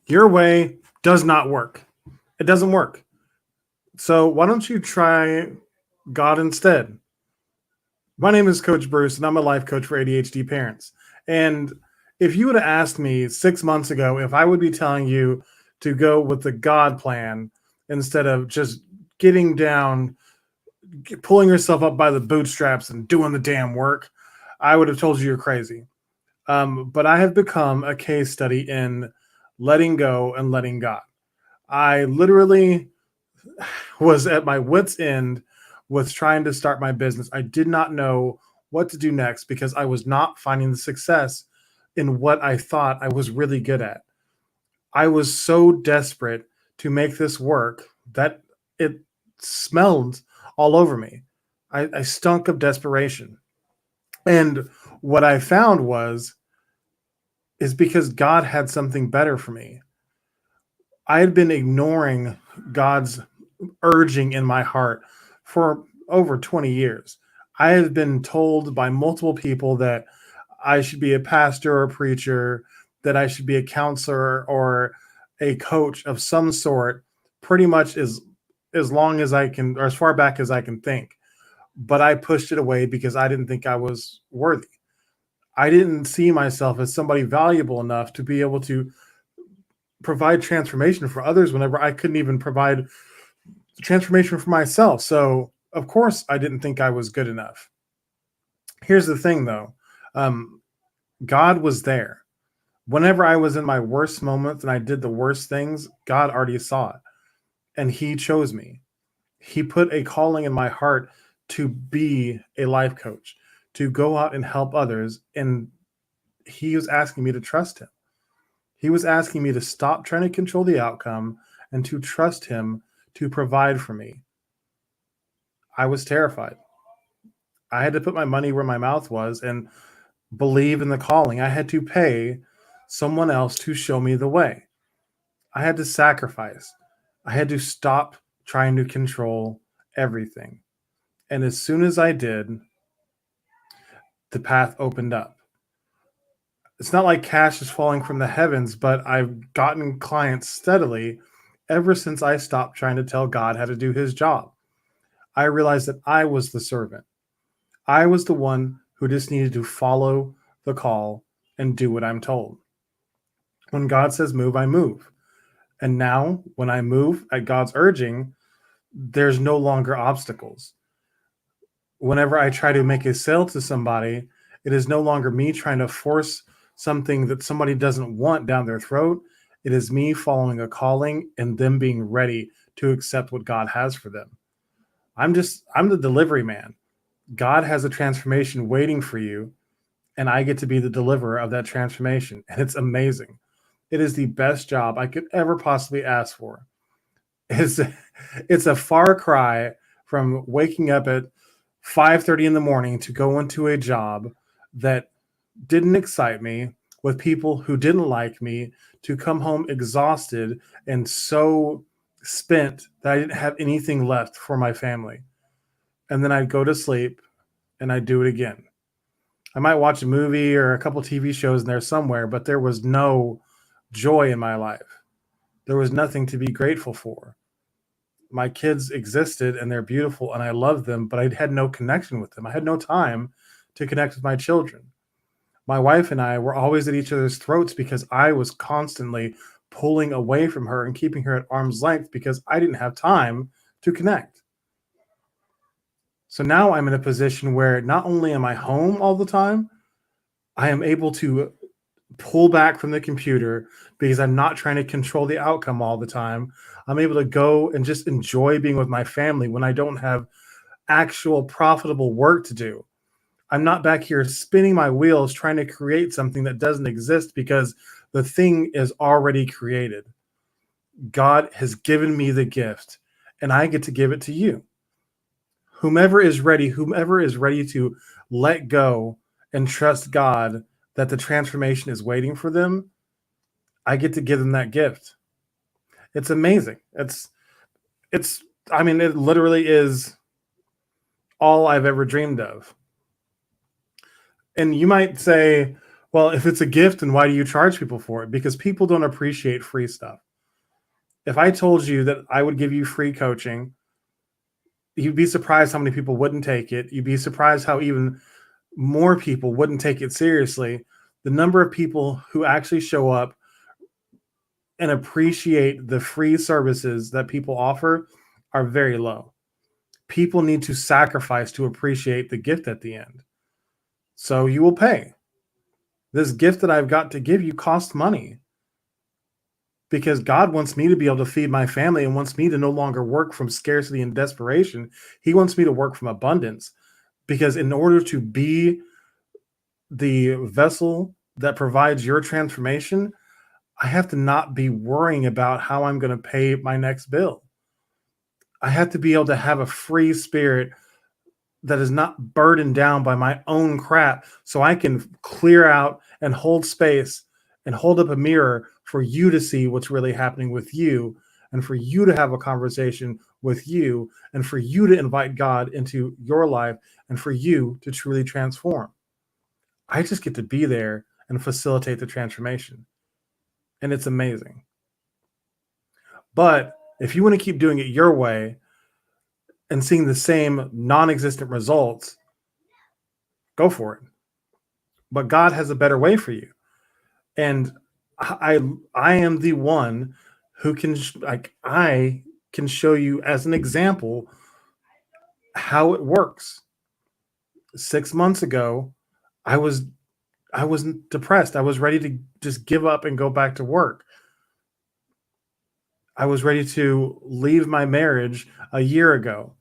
Your way does not work. It doesn't work. So why don't you try God instead? My name is Coach Bruce, and I'm a life coach for ADHD parents. And if you would have asked me 6 months ago if I would be telling you to go with the God plan instead of just getting down, pulling yourself up by the bootstraps and doing the damn work, I would have told you you're crazy. But I have become a case study in letting go and letting God. I literally was at my wit's end with trying to start my business. I did not know what to do next because I was not finding the success in what I thought I was really good at. I was so desperate to make this work that it smelled all over me. I stunk of desperation. And what I found is because God had something better for me. I had been ignoring God's urging in my heart for over 20 years. I have been told by multiple people that I should be a pastor or a preacher, that I should be a counselor or a coach of some sort, pretty much as long as I can, or as far back as I can think. But I pushed it away because I didn't think I was worthy. I didn't see myself as somebody valuable enough to be able to provide transformation for others whenever I couldn't even provide transformation for myself. So, of course, I didn't think I was good enough. Here's the thing, though, um, God was there. Whenever I was in my worst moments and I did the worst things, God already saw it and He chose me. He put a calling in my heart to be a life coach, to go out and help others. And He was asking me to trust Him. He was asking me to stop trying to control the outcome and to trust Him to provide for me. I was terrified. I had to put my money where my mouth was and believe in the calling. I had to pay someone else to show me the way. I had to sacrifice. I had to stop trying to control everything. And as soon as I did, the path opened up. It's not like cash is falling from the heavens, but I've gotten clients steadily ever since I stopped trying to tell God how to do His job. I realized that I was the servant. I was the one who just needed to follow the call and do what I'm told. When God says move, I move. And now, when I move at God's urging, there's no longer obstacles. Whenever I try to make a sale to somebody, it is no longer me trying to force something that somebody doesn't want down their throat. It is me following a calling and them being ready to accept what God has for them. I'm the delivery man. God has a transformation waiting for you, and I get to be the deliverer of that transformation. And it's amazing. It is the best job I could ever possibly ask for. It's, it's a far cry from waking up at 5:30 in the morning to go into a job that didn't excite me, with people who didn't like me, to come home exhausted and so spent that I didn't have anything left for my family. And then I'd go to sleep and I'd do it again. I might watch a movie or a couple TV shows in there somewhere, but there was no joy in my life. There was nothing to be grateful for. My kids existed and they're beautiful and I love them, but I had no connection with them. I had no time to connect with my children. My wife and I were always at each other's throats because I was constantly pulling away from her and keeping her at arm's length because I didn't have time to connect. So now I'm in a position where not only am I home all the time, I am able to pull back from the computer because I'm not trying to control the outcome all the time. I'm able to go and just enjoy being with my family when I don't have actual profitable work to do. I'm not back here spinning my wheels trying to create something that doesn't exist because the thing is already created. God has given me the gift and I get to give it to you. Whomever is ready to let go and trust God that the transformation is waiting for them, I get to give them that gift. It's amazing. It's I mean, it literally is all I've ever dreamed of. And you might say, Well, if it's a gift, then why do you charge people for it? Because people don't appreciate free stuff. If I told you that I would give you free coaching, you'd be surprised how many people wouldn't take it. You'd be surprised how even more people wouldn't take it seriously. The number of people who actually show up and appreciate the free services that people offer are very low. People need to sacrifice to appreciate the gift at the end. So you will pay. This gift that I've got to give you costs money because God wants me to be able to feed my family and wants me to no longer work from scarcity and desperation. He wants me to work from abundance because in order to be the vessel that provides your transformation, I have to not be worrying about how I'm going to pay my next bill. I have to be able to have a free spirit that is not burdened down by my own crap so I can clear out and hold space and hold up a mirror for you to see what's really happening with you and for you to have a conversation with you and for you to invite God into your life and for you to truly transform. I just get to be there and facilitate the transformation. And it's amazing. But if you want to keep doing it your way and seeing the same non-existent results, go for it. But God has a better way for you. And I am the one who can I can show you as an example how it works. 6 months ago, I was depressed. I was ready to just give up and go back to work. I was ready to leave my marriage a year ago.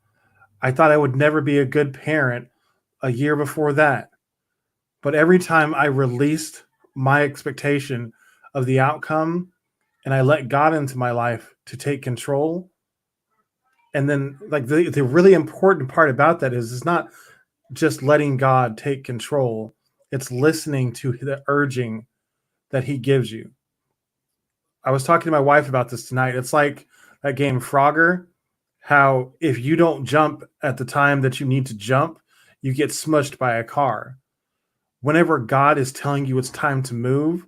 I thought I would never be a good parent a year before that. But every time I released my expectation of the outcome and I let God into my life to take control, and then like the really important part about that is it's not just letting God take control, it's listening to the urging that he gives you. I was talking to my wife about this tonight. It's like that game Frogger, how if you don't jump at the time that you need to jump, you get smushed by a car. Whenever God is telling you it's time to move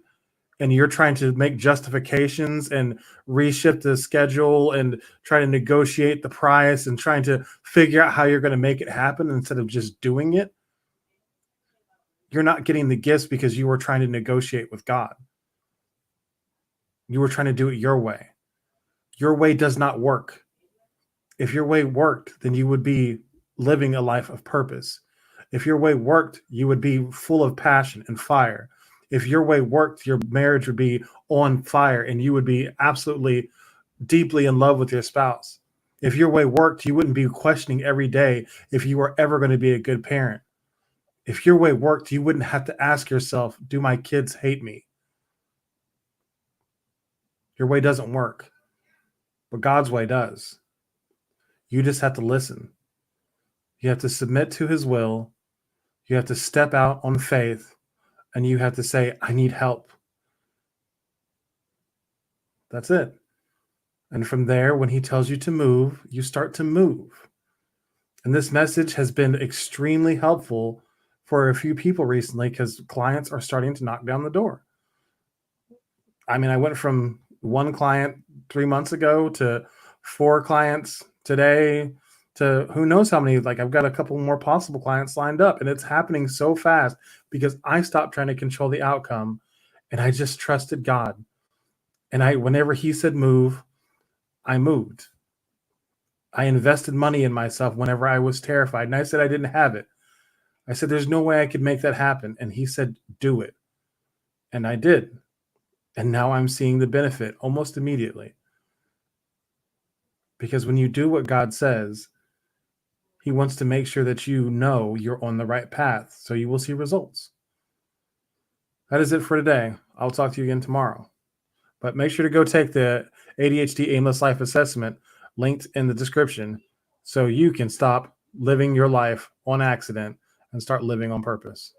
and you're trying to make justifications and reshift the schedule and try to negotiate the price and trying to figure out how you're going to make it happen instead of just doing it, you're not getting the gifts because you were trying to negotiate with God. You were trying to do it your way. Your way does not work. If your way worked, then you would be living a life of purpose. If your way worked, you would be full of passion and fire. If your way worked, your marriage would be on fire and you would be absolutely deeply in love with your spouse. If your way worked, you wouldn't be questioning every day if you were ever going to be a good parent. If your way worked, you wouldn't have to ask yourself, do my kids hate me? Your way doesn't work, but God's way does. You just have to listen. You have to submit to his will. You have to step out on faith and you have to say, I need help. That's it. And from there, when he tells you to move, you start to move. And this message has been extremely helpful for a few people recently because clients are starting to knock down the door. I mean, I went from one client 3 months ago to 4 clients today to who knows how many. Like I've got a couple more possible clients lined up, and it's happening so fast because I stopped trying to control the outcome and I just trusted God. And whenever he said move, I moved. I invested money in myself whenever I was terrified. And I said I didn't have it. I said, there's no way I could make that happen. And he said, do it. And I did. And now I'm seeing the benefit almost immediately. Because when you do what God says, he wants to make sure that you know you're on the right path. So you will see results. That is it for today. I'll talk to you again tomorrow. But make sure to go take the ADHD Aimless Life Assessment linked in the description so you can stop living your life on accident and start living on purpose.